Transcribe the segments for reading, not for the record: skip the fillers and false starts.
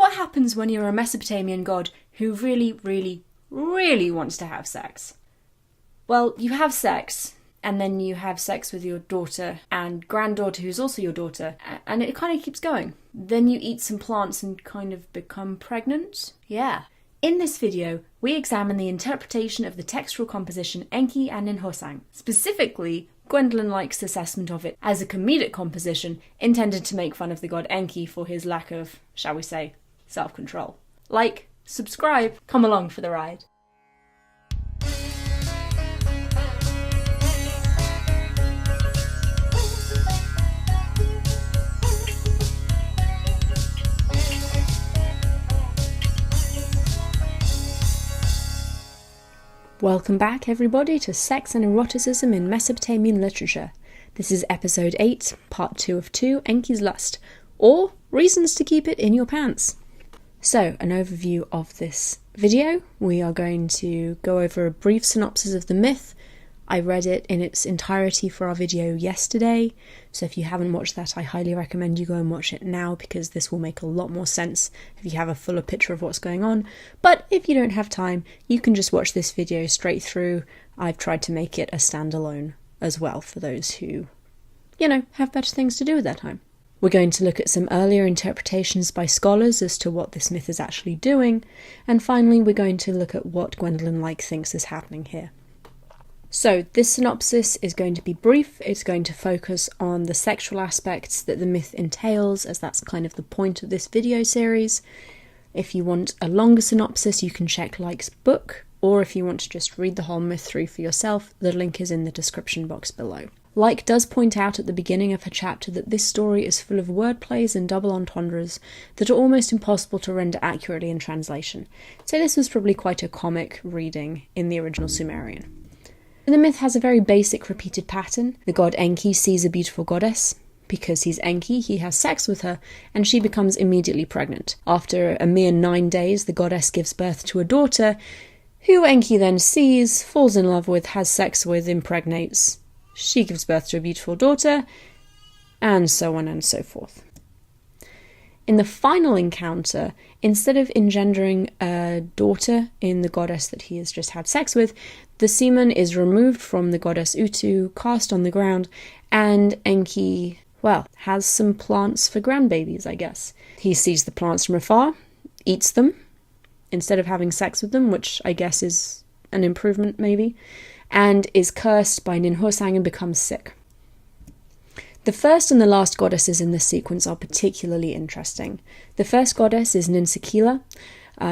What happens when you're a Mesopotamian god who really, really, really wants to have sex? Well, you have sex, and then you have sex with your daughter and granddaughter who's also your daughter, and it kind of keeps going. Then you eat some plants and kind of become pregnant? Yeah. In this video, we examine the interpretation of the textual composition Enki and Ninhursag, specifically Gwendolen Leick's assessment of it as a comedic composition intended to make fun of the god Enki for his lack of, shall we say, self-control. Like, subscribe, come along for the ride. Welcome back, everybody, to Sex and Eroticism in Mesopotamian Literature. This is episode 8, part 2 of 2, Enki's Lust, or Reasons to Keep It in Your Pants. So, an overview of this video. We are going to go over a brief synopsis of the myth. I read it in its entirety for our video yesterday, so if you haven't watched that, I highly recommend you go and watch it now, because this will make a lot more sense if you have a fuller picture of what's going on. But if you don't have time, you can just watch this video straight through. I've tried to make it a standalone as well for those who, have better things to do with their time. We're going to look at some earlier interpretations by scholars as to what this myth is actually doing, and finally we're going to look at what Gwendolen Leick thinks is happening here. So, this synopsis is going to be brief. It's going to focus on the sexual aspects that the myth entails, as that's kind of the point of this video series. If you want a longer synopsis, you can check Leick's book, or if you want to just read the whole myth through for yourself, the link is in the description box below. Leick does point out at the beginning of her chapter that this story is full of wordplays and double entendres that are almost impossible to render accurately in translation. So this was probably quite a comic reading in the original Sumerian. The myth has a very basic repeated pattern. The god Enki sees a beautiful goddess. Because he's Enki, he has sex with her, and she becomes immediately pregnant. After a mere 9 days, the goddess gives birth to a daughter, who Enki then sees, falls in love with, has sex with, impregnates. She gives birth to a beautiful daughter, and so on and so forth. In the final encounter, instead of engendering a daughter in the goddess that he has just had sex with, the semen is removed from the goddess Utu, cast on the ground, and Enki, has some plants for grandbabies, I guess. He sees the plants from afar, eats them, instead of having sex with them, which I guess is an improvement, maybe, and is cursed by Ninhursag and becomes sick. The first and the last goddesses in this sequence are particularly interesting. The first goddess is Ninsekila.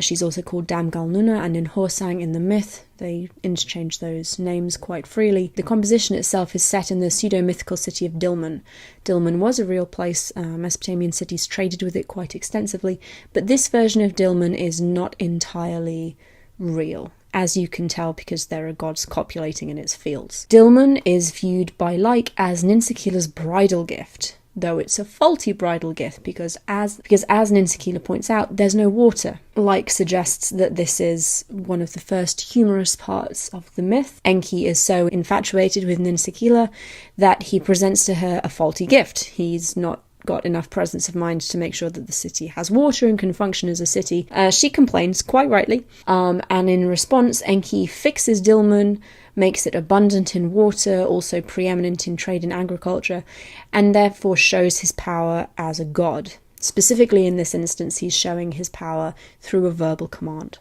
She's also called Damgalnuna and Ninhursag in the myth. They interchange those names quite freely. The composition itself is set in the pseudo-mythical city of Dilmun. Dilmun was a real place. Mesopotamian cities traded with it quite extensively, but this version of Dilmun is not entirely real, as you can tell because there are gods copulating in its fields. Dilmun is viewed by Leick as Ninsekila's bridal gift, though it's a faulty bridal gift because as Ninsekila points out, there's no water. Leick suggests that this is one of the first humorous parts of the myth. Enki is so infatuated with Ninsekila that he presents to her a faulty gift. He's not got enough presence of mind to make sure that the city has water and can function as a city. She complains, quite rightly, and in response, Enki fixes Dilmun, makes it abundant in water, also preeminent in trade and agriculture, and therefore shows his power as a god. Specifically in this instance, he's showing his power through a verbal command.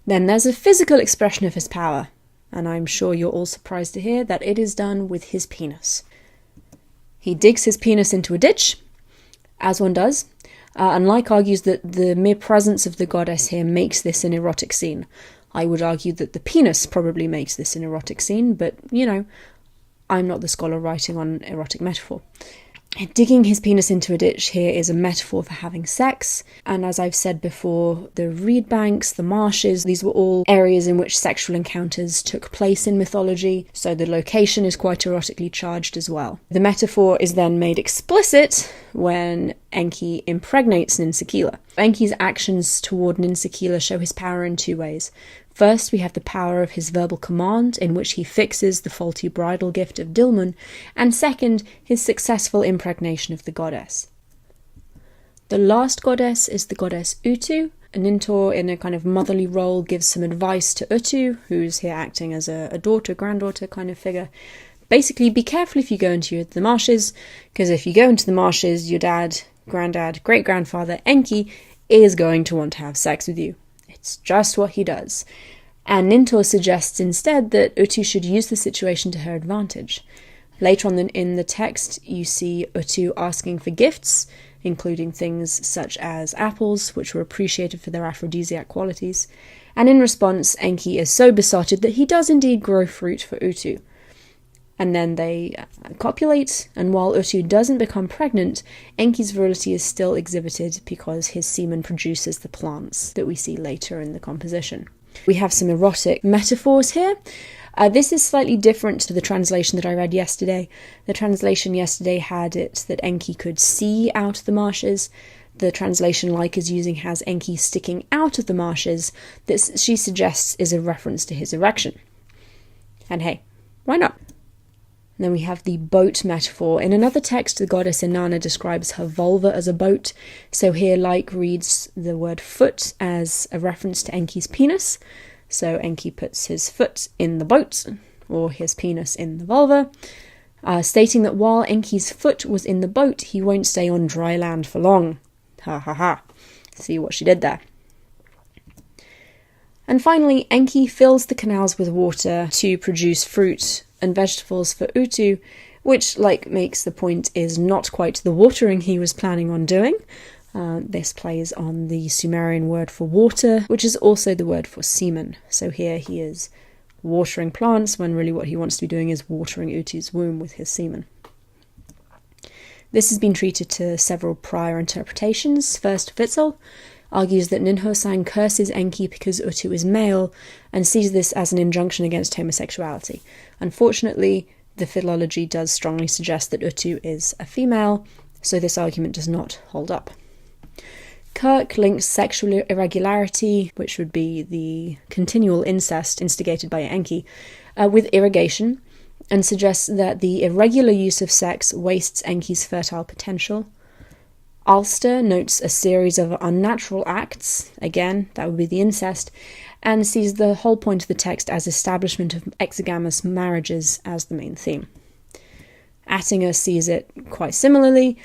Then there's a physical expression of his power, and I'm sure you're all surprised to hear that it is done with his penis. He digs his penis into a ditch, as one does, and Leick argues that the mere presence of the goddess here makes this an erotic scene. I would argue that the penis probably makes this an erotic scene, but, I'm not the scholar writing on erotic metaphor. Digging his penis into a ditch here is a metaphor for having sex, and as I've said before, the reed banks, the marshes, these were all areas in which sexual encounters took place in mythology, so the location is quite erotically charged as well. The metaphor is then made explicit when Enki impregnates Ninsekila. Enki's actions toward Ninsekila show his power in 2 ways. First, we have the power of his verbal command, in which he fixes the faulty bridal gift of Dilmun, and second, his successful impregnation of the goddess. The last goddess is the goddess Utu. Nintur, in a kind of motherly role, gives some advice to Utu, who's here acting as a daughter, granddaughter kind of figure. Basically, be careful if you go into the marshes, because if you go into the marshes, your dad, granddad, great-grandfather, Enki, is going to want to have sex with you. It's just what he does. And Nintur suggests instead that Utu should use the situation to her advantage. Later on in the text, you see Utu asking for gifts, including things such as apples, which were appreciated for their aphrodisiac qualities. And in response, Enki is so besotted that he does indeed grow fruit for Utu. And then they copulate, and while Utu doesn't become pregnant, Enki's virility is still exhibited because his semen produces the plants that we see later in the composition. We have some erotic metaphors here. This is slightly different to the translation that I read yesterday. The translation yesterday had it that Enki could see out of the marshes. The translation Leick is using has Enki sticking out of the marshes. This, she suggests, is a reference to his erection. And hey, why not? And then we have the boat metaphor. In another text, the goddess Inanna describes her vulva as a boat. So here Leick reads the word foot as a reference to Enki's penis. So Enki puts his foot in the boat, or his penis in the vulva, stating that while Enki's foot was in the boat, he won't stay on dry land for long. Ha ha ha. See what she did there. And finally, Enki fills the canals with water to produce fruit and vegetables for Utu, which, like, makes the point is not quite the watering he was planning on doing. This plays on the Sumerian word for water, which is also the word for semen. So here he is watering plants, when really what he wants to be doing is watering Utu's womb with his semen. This has been treated to several prior interpretations. First, 🀭 argues that Ninhursag curses Enki because Utu is male, and sees this as an injunction against homosexuality. Unfortunately, the philology does strongly suggest that Utu is a female, so this argument does not hold up. Kirk links sexual irregularity, which would be the continual incest instigated by Enki, with irrigation, and suggests that the irregular use of sex wastes Enki's fertile potential. Ulster notes a series of unnatural acts, again, that would be the incest, and sees the whole point of the text as establishment of exogamous marriages as the main theme. Attinger sees it quite similarly.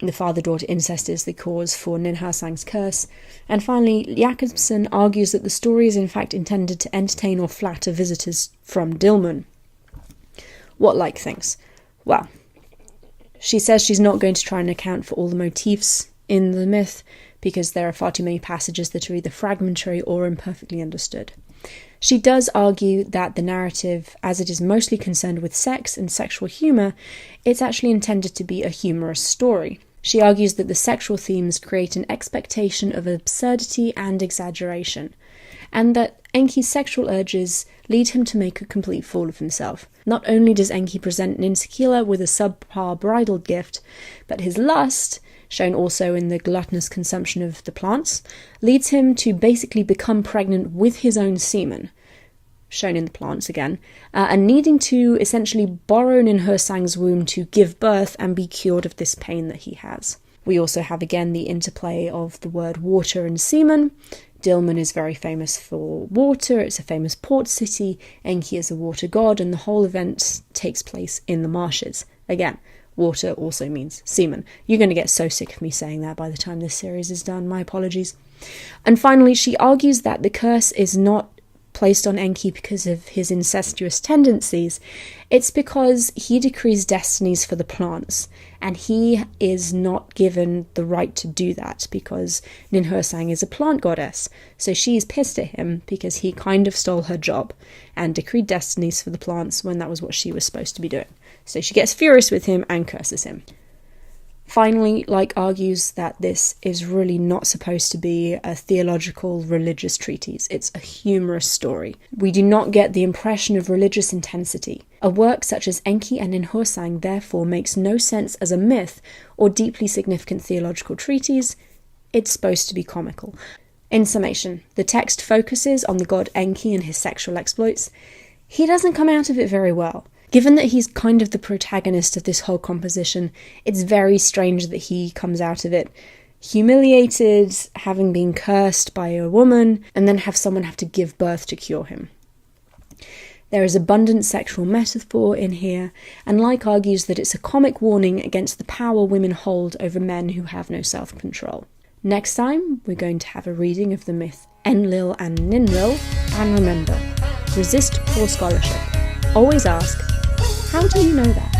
The father-daughter incest is the cause for Ninhursag's curse. And finally, Jakobsen argues that the story is in fact intended to entertain or flatter visitors from Dilmun. What Leick thinks? Well, she says she's not going to try and account for all the motifs in the myth, because there are far too many passages that are either fragmentary or imperfectly understood. She does argue that the narrative, as it is mostly concerned with sex and sexual humour, it's actually intended to be a humorous story. She argues that the sexual themes create an expectation of absurdity and exaggeration, and that Enki's sexual urges lead him to make a complete fool of himself. Not only does Enki present Ninsekila with a subpar bridal gift, but his lust, shown also in the gluttonous consumption of the plants, leads him to basically become pregnant with his own semen, shown in the plants again, and needing to essentially borrow Ninhursag's womb to give birth and be cured of this pain that he has. We also have again the interplay of the word water and semen. Dilmun is very famous for water, it's a famous port city, Enki is a water god, and the whole event takes place in the marshes. Again, water also means semen. You're going to get so sick of me saying that by the time this series is done, my apologies. And finally, she argues that the curse is not placed on Enki because of his incestuous tendencies, it's because he decrees destinies for the plants, and he is not given the right to do that because Ninhursag is a plant goddess, so she's pissed at him because he kind of stole her job and decreed destinies for the plants when that was what she was supposed to be doing. So she gets furious with him and curses him. Finally, Leick argues that this is really not supposed to be a theological religious treatise. It's a humorous story. We do not get the impression of religious intensity. A work such as Enki and Ninhursag therefore makes no sense as a myth or deeply significant theological treatise. It's supposed to be comical. In summation, the text focuses on the god Enki and his sexual exploits. He doesn't come out of it very well. Given that he's kind of the protagonist of this whole composition, it's very strange that he comes out of it humiliated, having been cursed by a woman, and then have someone have to give birth to cure him. There is abundant sexual metaphor in here, and Leick argues that it's a comic warning against the power women hold over men who have no self-control. Next time, we're going to have a reading of the myth Enlil and Ninril, and remember, resist poor scholarship. Always ask, how do you know that?